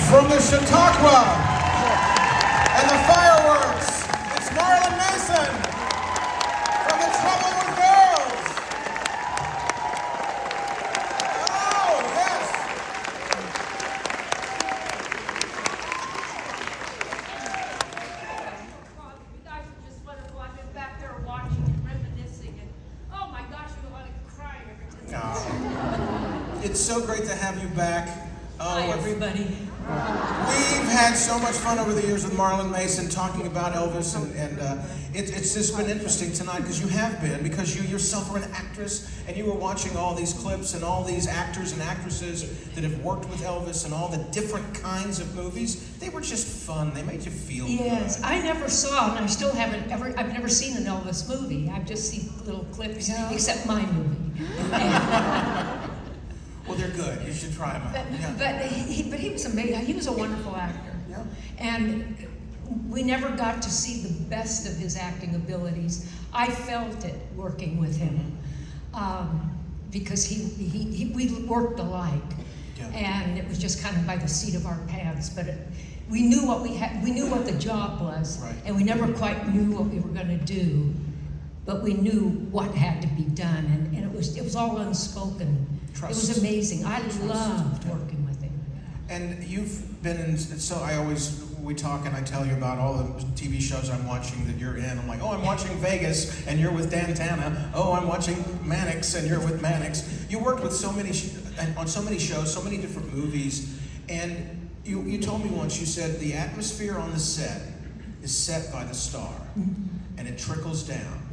From the Chautauqua and the fireworks, it's Marlyn Mason from the Trouble with Girls. Oh, yes. You guys are just wonderful. I've been back there watching and reminiscing, and oh my gosh, you want to cry every time. Oh. It's so great to have you back. Hi, everybody. We've had so much fun over the years with Marlyn Mason talking about Elvis, and it's just been interesting tonight because you yourself are an actress, and you were watching all these clips and all these actors and actresses that have worked with Elvis and all the different kinds of movies. They were just fun. They made you feel Yes, good. I never saw, and I still haven't ever, I've never seen an Elvis movie. I've just seen little clips, Yeah. except my movie. Well, they're good. You should try them out. Yeah. But he was amazing. He was a wonderful actor. Yeah. And we never got to see the best of his acting abilities. I felt it working with him because we worked alike. Yeah. And it was just kind of by the seat of our pants. But we knew what we had. We knew what the job was, Right. and we never quite knew what we were going to do. But we knew what had to be done, and it was all unspoken. Trust. It was amazing. I loved Yeah. working with him. And you've been in, so we talk and I tell you about all the TV shows I'm watching that you're in. I'm like, oh, I'm watching Vegas and you're with Dan Tana. Oh, I'm watching Mannix and you're with Mannix. You worked with so many, on so many shows, so many different movies. And you told me once, you said the atmosphere on the set is set by the star and it trickles down.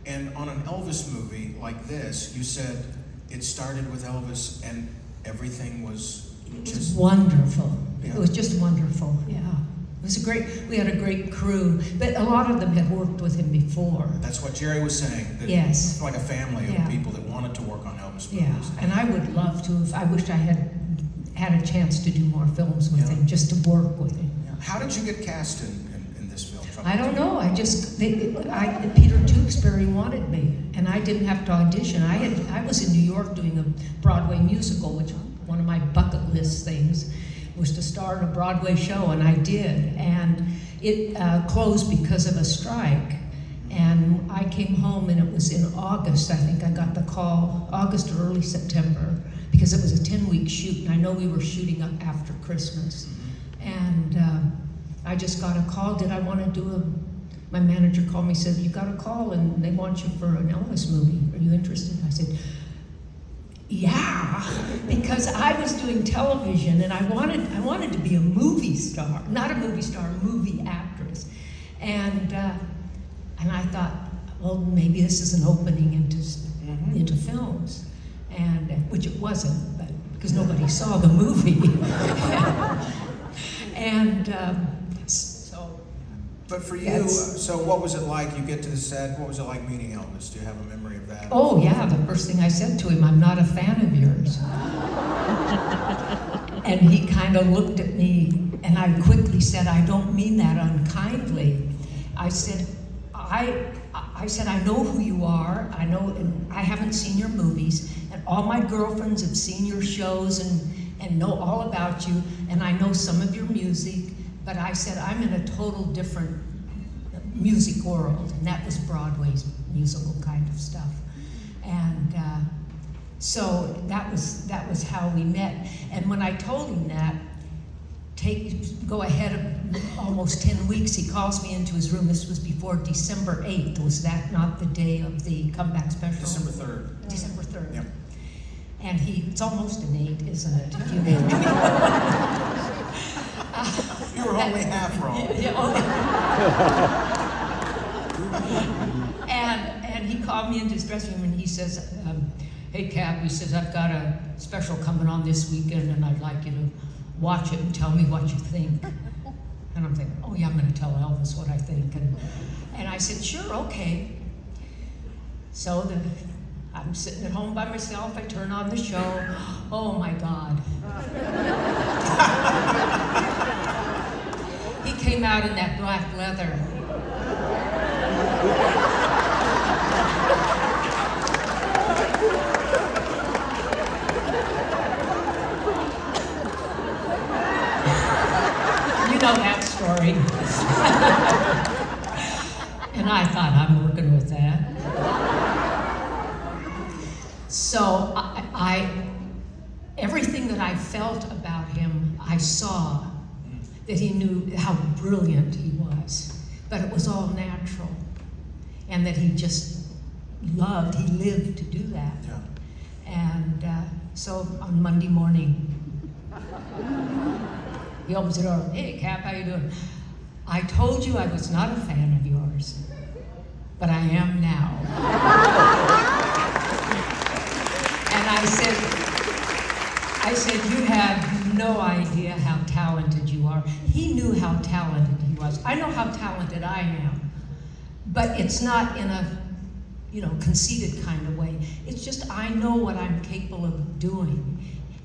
And on an Elvis movie like this, you said it started with Elvis and everything was It was wonderful. Yeah. It was just wonderful. Yeah, it was we had a great crew, but a lot of them had worked with him before. That's what Jerry was saying. That Yes. it's like a family of Yeah. people that wanted to work on Elvis movies. Yeah, and I would love to. I wished I had a chance to do more films with Yeah. him, just to work with him. Yeah. How did you get cast in this film? I don't know. Peter Tewksbury wanted me, and I didn't have to audition. I was in New York doing a Broadway musical, which one of my bucket list things was to star in a Broadway show, and I did. And it closed because of a strike. And I came home, and it was in August. I think I got the call, August or early September, because it was a 10-week shoot, and I know we were shooting up after Christmas. And I just got a call. Did I want to do my manager called me, said, you got a call and they want you for an Elvis movie. Are you interested? I said, yeah, because I was doing television and I wanted to be a movie star, not a movie star, a movie actress. And I thought, well, maybe this is an opening into films, and which it wasn't, but because nobody saw the movie. And But for you, so what was it like? You get to the set, what was it like meeting Elvis? Do you have a memory of that? oh yeah, the first thing I said to him, I'm not a fan of yours. And he kind of looked at me, and I quickly said, I don't mean that unkindly. I said, I know who you are. I know, and I haven't seen your movies, and all my girlfriends have seen your shows and know all about you, and I know some of your music, but I said, I'm in a total different music world, and that was Broadway's musical kind of stuff. And so that was how we met. And when I told him that, go ahead of almost 10 weeks, he calls me into his room. This was before December 8th. Was that not the day of the comeback special? December 3rd. December 3rd. Yep. And it's almost an 8, isn't it? If you You were only half wrong. And he called me into his dressing room and he says, hey Cap, he says, I've got a special coming on this weekend and I'd like you to watch it and tell me what you think. And I'm thinking, oh yeah, I'm gonna tell Elvis what I think. And I said, sure, okay. So I'm sitting at home by myself, I turn on the show, oh my God. He came out in that black leather. story. And I thought, I'm working with that. So everything that I felt about him, I saw that he knew how brilliant he was, but it was all natural, and that he just he lived to do that. Yeah. And so on Monday morning, he opens the door. Hey, Cap, how you doing? I told you I was not a fan of yours, but I am now. And I said, you have no idea how talented you are. He knew how talented he was. I know how talented I am, but it's not in a conceited kind of way. It's just I know what I'm capable of doing.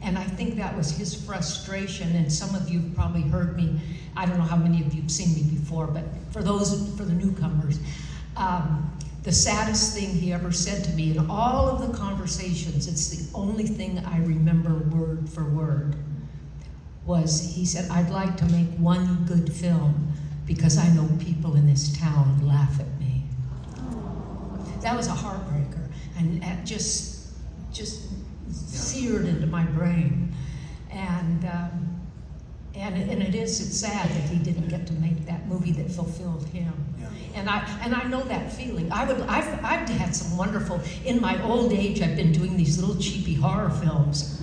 And I think that was his frustration, and some of you have probably heard me. I don't know how many of you have seen me before, but for the newcomers, the saddest thing he ever said to me in all of the conversations, it's the only thing I remember word for word, was he said, I'd like to make one good film because I know people in this town laugh at me. That was a heartbreaker, and that just seared into my brain. And it's sad that he didn't get to make that movie that fulfilled him. Yeah. And I know that feeling. I've had some wonderful, in my old age, I've been doing these little cheapy horror films.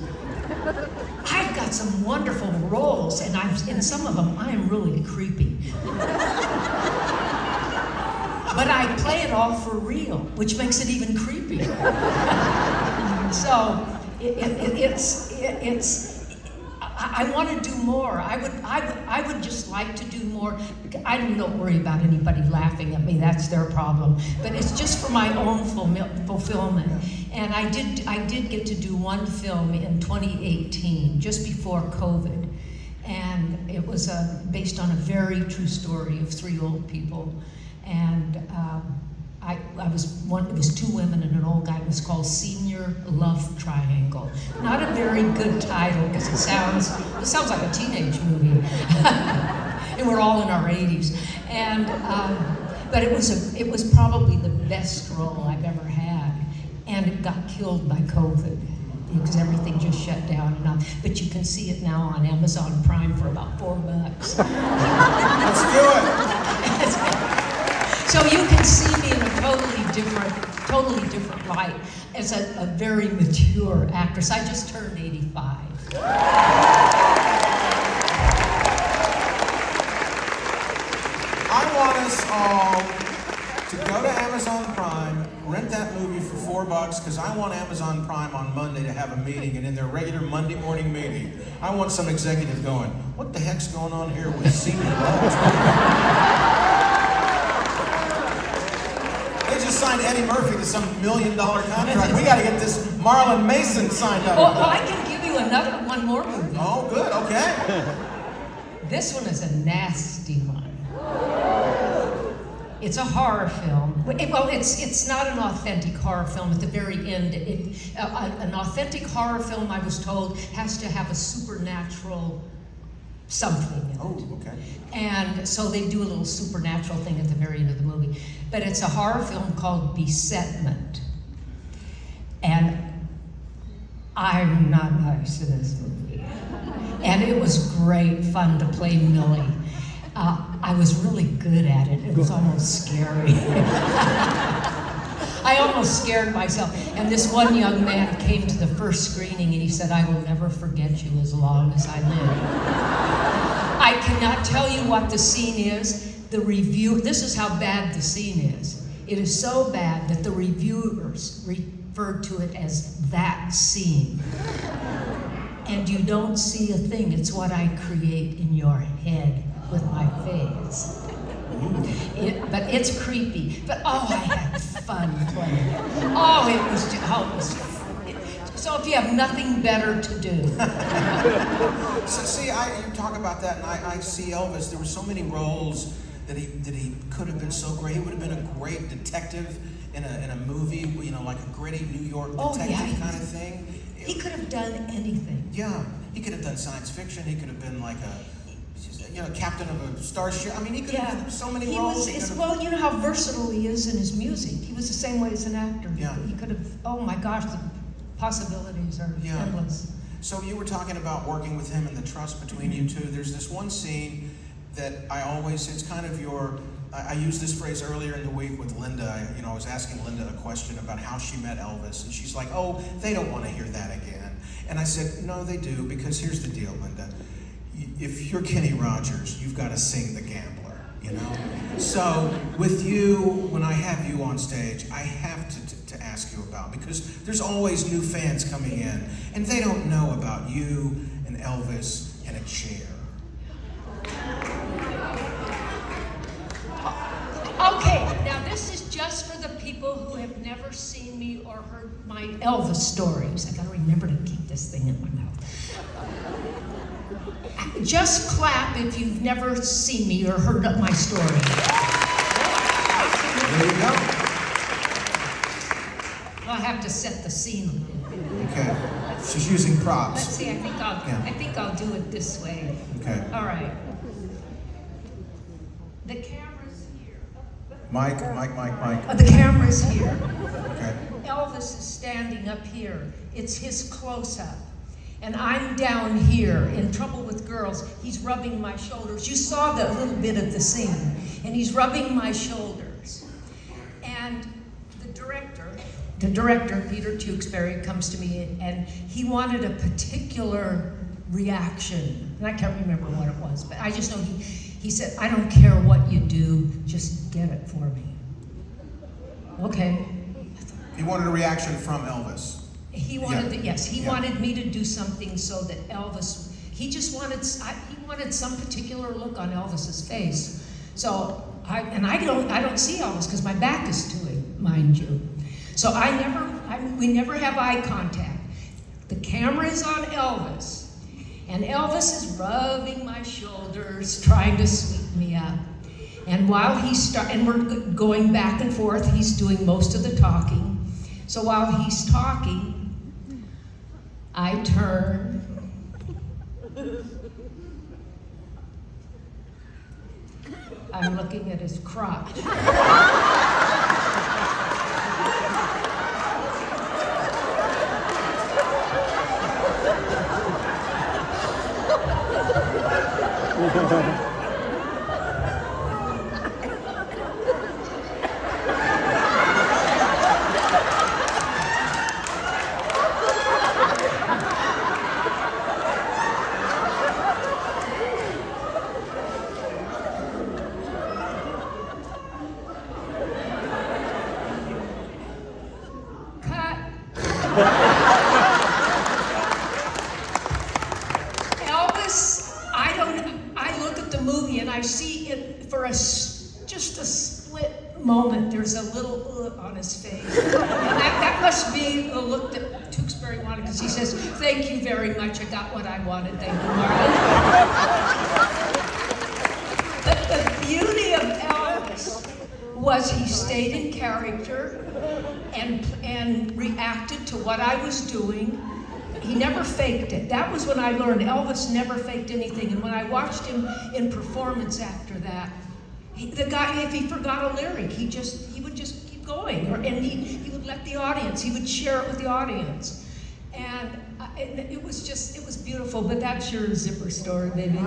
I've got some wonderful roles, and in some of them, I am really creepy. But I play it all for real, which makes it even creepier. So I want to do more. I would just like to do more. I don't worry about anybody laughing at me. That's their problem. But it's just for my own fulfillment. And I did get to do one film in 2018, just before COVID, and it was based on a very true story of 3 old people. And it was 2 women and an old guy. It was called Senior Love Triangle. Not a very good title because it sounds like a teenage movie. And we're all in our 80s. And but it was probably the best role I've ever had. And it got killed by COVID because everything just shut down. But you can see it now on Amazon Prime for about $4. Let's do it. So you can see me in a totally different light as a very mature actress. I just turned 85. I want us all to go to Amazon Prime, rent that movie for $4, because I want Amazon Prime on Monday to have a meeting, and in their regular Monday morning meeting, I want some executive going, what the heck's going on here with Senior Love? Signed Eddie Murphy to some $1 million contract. We got to get this Marlyn Mason signed up. Well, I can give you one more movie. Oh, good. Okay. This one is a nasty one. It's a horror film. Well, it's not an authentic horror film. At the very end, an authentic horror film, I was told, has to have a supernatural something in it. Oh, okay. And so they do a little supernatural thing at the very end of the movie. But it's a horror film called Besetment. And I'm not nice to this movie. And it was great fun to play Millie. I was really good at it. It was almost scary. I almost scared myself. And this one young man came to the first screening and he said, I will never forget you as long as I live. I cannot tell you what the scene is. This is how bad the scene is. It is so bad that the reviewers referred to it as that scene. And you don't see a thing. It's what I create in your head with my face. But it's creepy. But I had fun playing it. It was so if you have nothing better to do. So see, you talk about that, and I see Elvis. There were so many roles that he could have been so great. He would have been a great detective in a movie, like a gritty New York detective kind of thing. He could have done anything. Yeah, he could have done science fiction. He could have been like captain of a starship. I mean, he could have done so many he roles. Well, you know how versatile he is in his music. He was the same way as an actor. Yeah. He could have, oh my gosh, the possibilities are endless. So you were talking about working with him and the trust between you two. There's this one scene that it's kind of I used this phrase earlier in the week with Linda. I was asking Linda a question about how she met Elvis, and she's like, oh, they don't want to hear that again. And I said, no, they do, because here's the deal, Linda. If you're Kenny Rogers, you've got to sing the gambler, So with you, when I have you on stage, I have to ask you about, because there's always new fans coming in, and they don't know about you and Elvis and a chair. Okay, now this is just for the people who have never seen me or heard my Elvis stories. I gotta remember to keep this thing in my mouth. Just clap if you've never seen me or heard of my story. There you go. I have to set the scene. Okay. She's using props. Let's see, I think I'll do it this way. Okay. All right. The camera's here. Mike. The camera's here. Okay. Elvis is standing up here. It's his close-up. And I'm down here in Trouble with Girls. He's rubbing my shoulders. You saw the little bit of the scene. And he's rubbing my shoulders. And the director, Peter Tewksbury, comes to me and he wanted a particular reaction. And I can't remember what it was, but I just know he said, I don't care what you do, just get it for me. Okay. He wanted a reaction from Elvis. He wanted wanted me to do something so that Elvis, he wanted some particular look on Elvis's face. So I don't see Elvis because my back is to him, mind you. So we never have eye contact. The camera is on Elvis, and Elvis is rubbing my shoulders, trying to sweeten me up. And while and we're going back and forth, he's doing most of the talking. So while he's talking, I turn. I'm looking at his crotch. Moment, there's a little on his face. And that must be the look that Tewksbury wanted, because he says, thank you very much, I got what I wanted, thank you, Marlyn. But the beauty of Elvis was he stayed in character and reacted to what I was doing. He never faked it. That was when I learned Elvis never faked anything. And when I watched him in performance after that, the guy, if he forgot a lyric, he would just keep going, and he would let the audience, he would share it with the audience, and it was beautiful. But that's your zipper story, baby.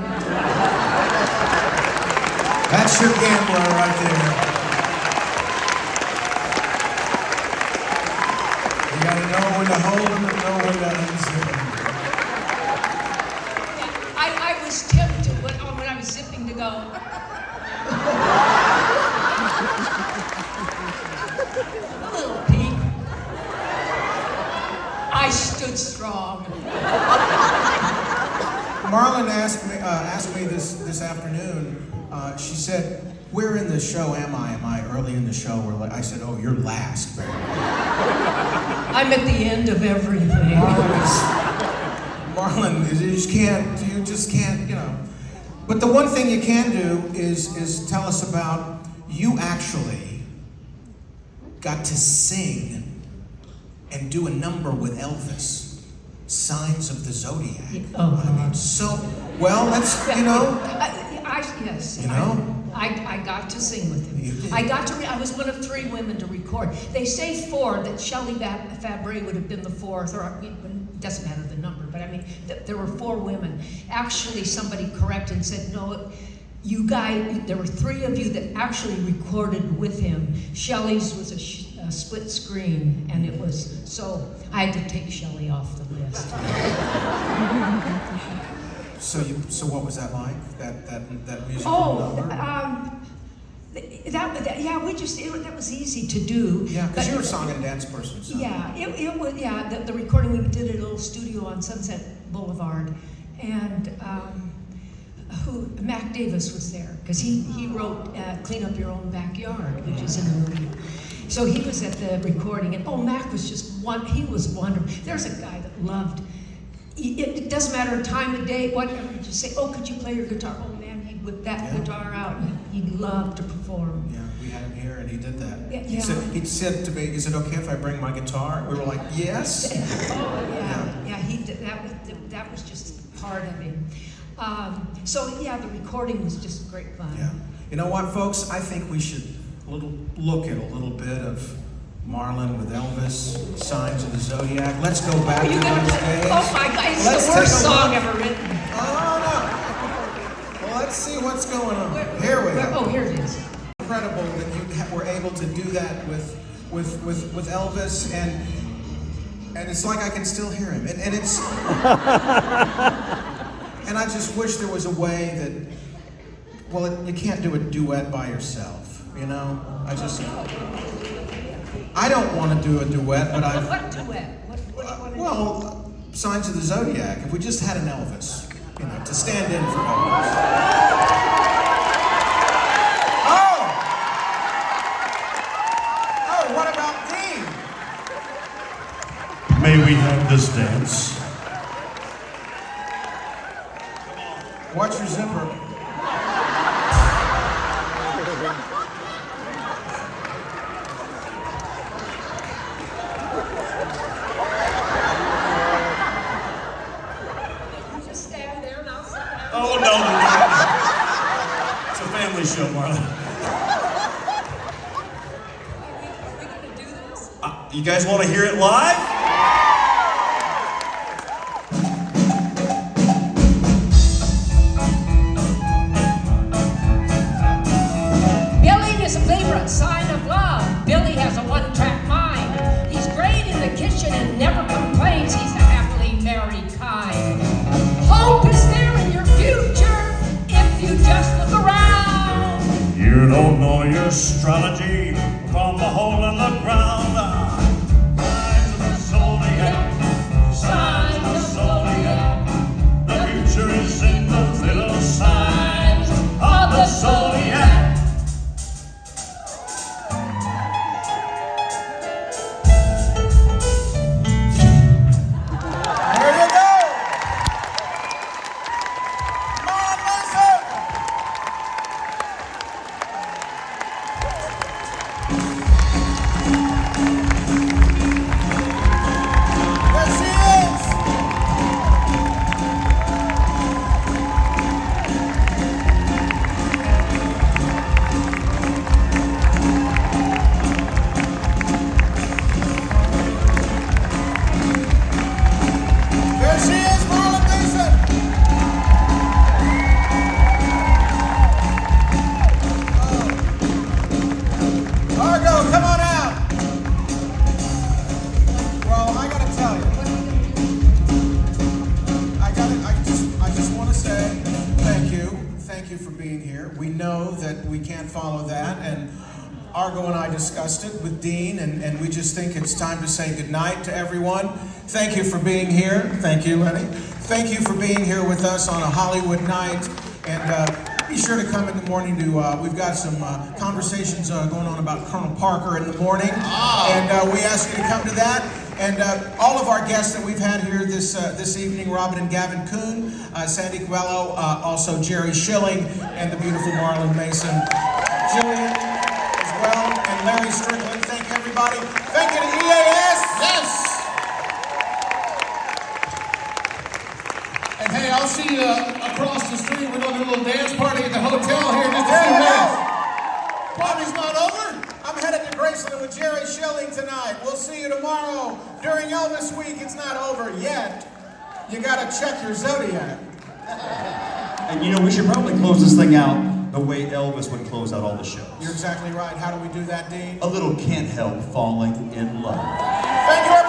That's your gambler right there. You gotta know when to hold them and know when to unzip them. I was tempted when I was zipping to go. A little peek. I stood strong. Marlyn asked me this afternoon. She said, "Where in the show am I? Am I early in the show?" Or I said, "Oh, you're last, Barry." I'm at the end of everything. Marlyn, you just can't. But the one thing you can do is tell us about, you actually got to sing and do a number with Elvis. Signs of the Zodiac. Oh, I mean, so, well, that's, you know. Yes. You know? I got to sing with him. You did. I was one of 3 women to record. They say 4, that Shelley Fabre would have been the 4th, or it doesn't matter the number, but I mean, there were 4 women. Actually, somebody corrected and said, no, you guys, there were 3 of you that actually recorded with him. Shelley's was a split screen, and it was, so I had to take Shelley off the list. So what was that like? That musical number? Yeah, that was easy to do. Yeah, because you're a song and dance person. So. Yeah, it was. Yeah, the recording we did at a little studio on Sunset Boulevard, and Mac Davis was there because he wrote "Clean Up Your Own Backyard," which is in the movie. So he was at the recording, and Mac was he was wonderful. There's a guy that loved. It doesn't matter time of day, whatever. You just say, could you play your guitar? Oh man, he'd whip that guitar out, and he'd love to perform. Yeah, we had him here, and he did that. Yeah. He said to me, "Is it okay if I bring my guitar?" We were like, "Yes." Yeah. He did that was just part of him. So yeah, the recording was just great fun. Yeah. You know what, folks? I think we should look at a little bit of Marlyn with Elvis, Signs of the Zodiac. Let's go back to those days. Oh my God, it's Let's the worst take a song look. ever written. Oh, no. Well, let's see what's going on. Here we go. Oh, here it is. Incredible that you were able to do that with Elvis, and it's like I can still hear him. And it's and I just wish there was a way that, you can't do a duet by yourself, you know? I don't want to do a duet, but I... What duet? Well, Signs of the Zodiac. If we just had an Elvis, to stand in for Elvis. Oh, what about Dean? May we have this dance? Watch your zipper. Oh, no. It's a family show, Marlyn. You guys want to hear it live? Billy is a favorite sign of love. Billy has a one-track mind. He's great in the kitchen and never complains. He's a happily married kind. Hope is there in your future if you just look around. You don't know your astrology from the hole in the ground. Signs of the zodiac. Signs of the zodiac. The future is in the little signs of the zodiac. Argo and I discussed it with Dean, and we just think it's time to say goodnight to everyone. Thank you for being here. Thank you, Lenny. Thank you for being here with us on a Hollywood night. And be sure to come in the morning to, we've got some conversations going on about Colonel Parker in the morning. And we ask you to come to that. And all of our guests that we've had here this evening, Robin and Gavin Kuhn, Sandy Coelho, also Jerry Schilling, and the beautiful Marlyn Mason. Jillian as well, and Larry Strickland. Thank everybody. Thank you to EAS. Yes. I'll see you across the street. We're going to do a little dance party at the hotel here in just a few minutes. Party's not over. I'm headed to Graceland with Jerry Schilling tonight. We'll see you tomorrow during Elvis Week. It's not over yet. You gotta check your zodiac. And you know, we should probably close this thing out the way Elvis would close out all the shows. You're exactly right. How do we do that, Dean? A little Can't Help Falling in Love. Thank you, everybody.